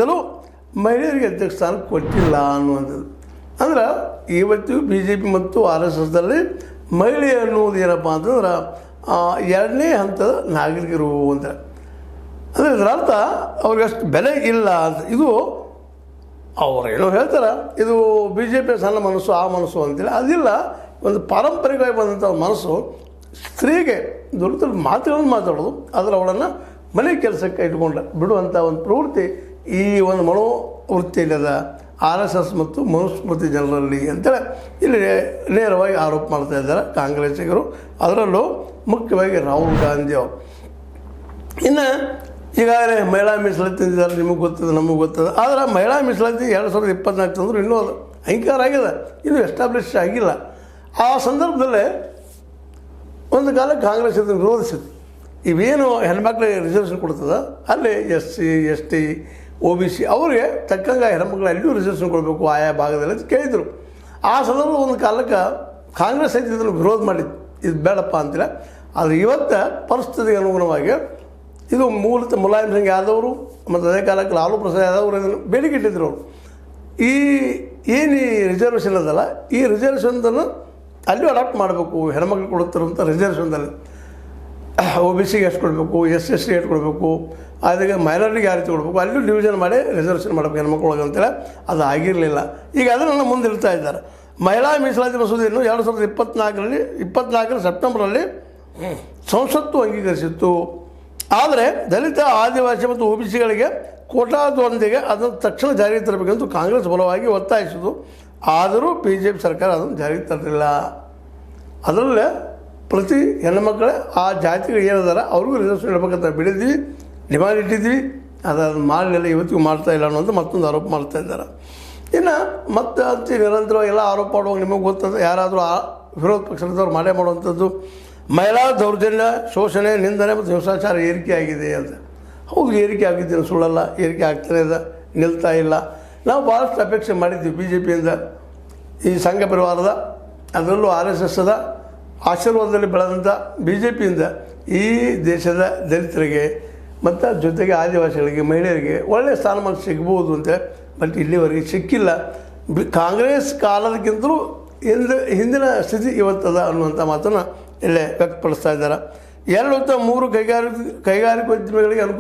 ಕಾಲದಿಂದಲೂ ಮಹಿಳೆಯರಿಗೆ ಅಧ್ಯಕ್ಷ ಸ್ಥಾನ ಕೊಟ್ಟಿಲ್ಲ ಅನ್ನುವಂಥದ್ದು. ಅಂದ್ರೆ ಇವತ್ತು ಬಿ ಜೆ ಪಿ ಮತ್ತು ಆರ್ ಎಸ್ ಎಸ್ದಲ್ಲಿ ಮಹಿಳೆ ಅನ್ನೋದು ಏನಪ್ಪ ಅಂತಂದ್ರೆ ಎರಡನೇ ಹಂತದ ನಾಗರಿಕರು ಅಂತ. ಅಂದರೆ ಇದರ ಅರ್ಥ ಅವ್ರಿಗೆ ಅಷ್ಟು ಬೆಲೆ ಇಲ್ಲ ಅಂತ. ಇದು ಅವರೇನೋ ಹೇಳ್ತಾರೆ, ಇದು ಬಿ ಜೆ ಪಿಯ ಸಣ್ಣ ಮನಸ್ಸು ಆ ಮನಸ್ಸು ಅಂತೇಳಿ. ಅದಿಲ್ಲ, ಒಂದು ಪಾರಂಪರಿಕವಾಗಿ ಬಂದಂಥ ಮನಸ್ಸು ಸ್ತ್ರೀಗೆ ದೊಡ್ಡ ದೊಡ್ಡ ಮಾತುಗಳನ್ನು ಮಾತಾಡೋದು, ಆದರೆ ಅವಳನ್ನು ಮನೆ ಕೆಲಸಕ್ಕೆ ಇಟ್ಕೊಂಡ ಬಿಡುವಂಥ ಒಂದು ಪ್ರವೃತ್ತಿ ಈ ಒಂದು ಮನೋವೃತ್ತಿಯಲ್ಲದ ಆರ್ ಎಸ್ ಎಸ್ ಮತ್ತು ಮನುಸ್ಮೃತಿ ಜನರಲ್ಲಿ ಅಂತೇಳಿ ಇಲ್ಲಿ ನೇರವಾಗಿ ಆರೋಪ ಮಾಡ್ತಾ ಇದ್ದಾರೆ ಕಾಂಗ್ರೆಸ್ಸಿಗರು, ಅದರಲ್ಲೂ ಮುಖ್ಯವಾಗಿ ರಾಹುಲ್ ಗಾಂಧಿ ಅವರು. ಇನ್ನು ಈಗಾಗಲೇ ಮಹಿಳಾ ಮೀಸಲಾತಿ ಅಂದಿದ್ದಾರೆ, ನಿಮಗೆ ಗೊತ್ತದ ನಮಗೆ ಗೊತ್ತದ. ಆದರೆ ಮಹಿಳಾ ಮೀಸಲಾತಿ 2024 ತಂದ್ರು ಇನ್ನೂ ಅದು ಅಂಗೀಕಾರ ಆಗಿದೆ, ಇದು ಎಸ್ಟಾಬ್ಲಿಷ್ ಆಗಿಲ್ಲ. ಆ ಸಂದರ್ಭದಲ್ಲೇ ಒಂದು ಕಾಲ ಕಾಂಗ್ರೆಸ್ ಇದನ್ನು ವಿರೋಧಿಸಿತ್ತು. ಇವೇನು ಹೆಣ್ಮಕ್ಳಿಗೆ ರಿಸರ್ವೇಷನ್ ಕೊಡ್ತದೆ ಅಲ್ಲಿ SC ST OBC ಅವರಿಗೆ ತಕ್ಕಂಗೆ ಹೆಣ್ಮಕ್ಳು ಅಲ್ಲಿಯೂ ರಿಸರ್ವೇಷನ್ ಕೊಡಬೇಕು ಆಯಾ ಭಾಗದಲ್ಲಿ ಅಂತ ಕೇಳಿದರು. ಆ ಸಂದರ್ಭ ಒಂದು ಕಾಲಕ್ಕೆ ಕಾಂಗ್ರೆಸ್ ಐತಿ ಇದನ್ನು ವಿರೋಧ ಮಾಡಿದ್ದು, ಇದು ಬೇಡಪ್ಪ ಅಂತಿಲ್ಲ. ಆದರೆ ಇವತ್ತು ಪರಿಸ್ಥಿತಿಗೆ ಅನುಗುಣವಾಗಿ ಇದು ಮೂಲತಃ ಮುಲಾಯಂ ಸಿಂಗ್ ಯಾದವರು ಮತ್ತು ಅದೇ ಕಾಲಕ್ಕೆ ಲಾಲು ಪ್ರಸಾದ್ ಯಾದವ್ ಇದನ್ನು ಬೇಡಿಕೆ ಇಟ್ಟಿದ್ರು. ಅವರು ಏನು ರಿಸರ್ವೇಷನ್ ಅದಲ್ಲ, ಈ ರಿಸರ್ವೇಷನ್ದನ್ನು ಅಲ್ಲೂ ಅಡಾಪ್ಟ್ ಮಾಡಬೇಕು, ಹೆಣ್ಮಕ್ಳು ಕೊಡುತ್ತಿರುವಂಥ ರಿಸರ್ವೇಷನ್ದಲ್ಲಿ OBC ಎಷ್ಟು ಕೊಡಬೇಕು, SC ಎಷ್ಟು ಕೊಡಬೇಕು, ಅದಕ್ಕೆ ಮೈನಾರಿಟಿಗೆ ಯಾವ ರೀತಿ ಕೊಡಬೇಕು, ಅಲ್ಲೂ ಡಿವಿಷನ್ ಮಾಡಿ ರಿಸರ್ವೇಷನ್ ಮಾಡಬೇಕು ಹೆಣ್ಮಕ್ಳೊಳಗೆ ಅಂತೇಳಿ. ಅದು ಆಗಿರಲಿಲ್ಲ. ಈಗ ಅದನ್ನು ಮುಂದೆ ಇಡ್ತಾ ಇದ್ದಾರೆ. ಮಹಿಳಾ ಮೀಸಲಾತಿ ಮಸೂದೆಯನ್ನು 2024 ಸೆಪ್ಟೆಂಬರಲ್ಲಿ ಸಂಸತ್ತು ಅಂಗೀಕರಿಸಿತ್ತು. ಆದರೆ ದಲಿತ, ಆದಿವಾಸಿ ಮತ್ತು OBCಗಳಿಗೆ ಕೋಟಾದೊಂದಿಗೆ ಅದನ್ನು ತಕ್ಷಣ ಜಾರಿಗೆ ತರಬೇಕೆಂದು ಕಾಂಗ್ರೆಸ್ ಬಲವಾಗಿ ಒತ್ತಾಯಿಸಿತು. ಆದರೂ BJP ಸರ್ಕಾರ ಅದನ್ನು ಜಾರಿಗೆ ತರಲಿಲ್ಲ. ಅದರಲ್ಲೇ ಪ್ರತಿ ಹೆಣ್ಣುಮಕ್ಕಳೇ ಆ ಜಾತಿಗಳು ಏನಿದಾರೆ ಅವ್ರಿಗೂ ರಿಸರ್ವೇಷನ್ ಇಡಬೇಕಂತ ಬಿಡಿದ್ವಿ, ಡಿಮಾಂಡ್ ಇಟ್ಟಿದ್ವಿ. ಅದನ್ನು ಮಾಡಲಿಲ್ಲ, ಇವತ್ತಿಗೂ ಮಾಡ್ತಾ ಇಲ್ಲ ಅನ್ನೋದು ಮತ್ತೊಂದು ಆರೋಪ ಮಾಡ್ತಾ ಇದ್ದಾರೆ. ಇನ್ನು ಮತ್ತೆ ಅಂತಿ ನಿರಂತರವಾಗಿ ಎಲ್ಲ ಆರೋಪ ಮಾಡುವಾಗ ನಿಮಗೆ ಗೊತ್ತದ, ಯಾರಾದರೂ ಆ ವಿರೋಧ ಪಕ್ಷದವ್ರು ಮಾಡುವಂಥದ್ದು ಮಹಿಳಾ ದೌರ್ಜನ್ಯ, ಶೋಷಣೆ, ನಿಂದನೆ ಮತ್ತು ಹಿಂಸಾಚಾರ ಏರಿಕೆ ಆಗಿದೆ ಅಂತ. ಹೌದು, ಏರಿಕೆ ಆಗಿದ್ದೇನೆ, ಸುಳ್ಳಲ್ಲ, ಏರಿಕೆ ಆಗ್ತಾನೆ ಇದೆ, ನಿಲ್ತಾ ಇಲ್ಲ. ನಾವು ಭಾಳಷ್ಟು ಅಪೇಕ್ಷೆ ಮಾಡಿದ್ವಿ BJPಯಿಂದ, ಈ ಸಂಘ ಪರಿವಾರದ, ಅದರಲ್ಲೂ RSSದ ಆಶೀರ್ವಾದದಲ್ಲಿ ಬೆಳೆದಂಥ BJPಯಿಂದ ಈ ದೇಶದ ದಲಿತರಿಗೆ ಮತ್ತು ಜೊತೆಗೆ ಆದಿವಾಸಿಗಳಿಗೆ, ಮಹಿಳೆಯರಿಗೆ ಒಳ್ಳೆಯ ಸ್ಥಾನಮಾನ ಸಿಗ್ಬೋದು ಅಂತ. ಬಟ್ ಇಲ್ಲಿವರೆಗೆ ಸಿಕ್ಕಿಲ್ಲ. ಕಾಂಗ್ರೆಸ್ ಕಾಲದಕ್ಕಿಂತಲೂ ಹಿಂದಿನ ಸ್ಥಿತಿ ಇವತ್ತದ ಅನ್ನುವಂಥ ಮಾತನ್ನು ಇಲ್ಲೇ ವ್ಯಕ್ತಪಡಿಸ್ತಾ ಇದ್ದಾರೆ. 2 ಅಥವಾ 3 ಕೈಗಾರಿಕೋದ್ಯಮಿಗಳಿಗೆ ಅನುಕೂಲ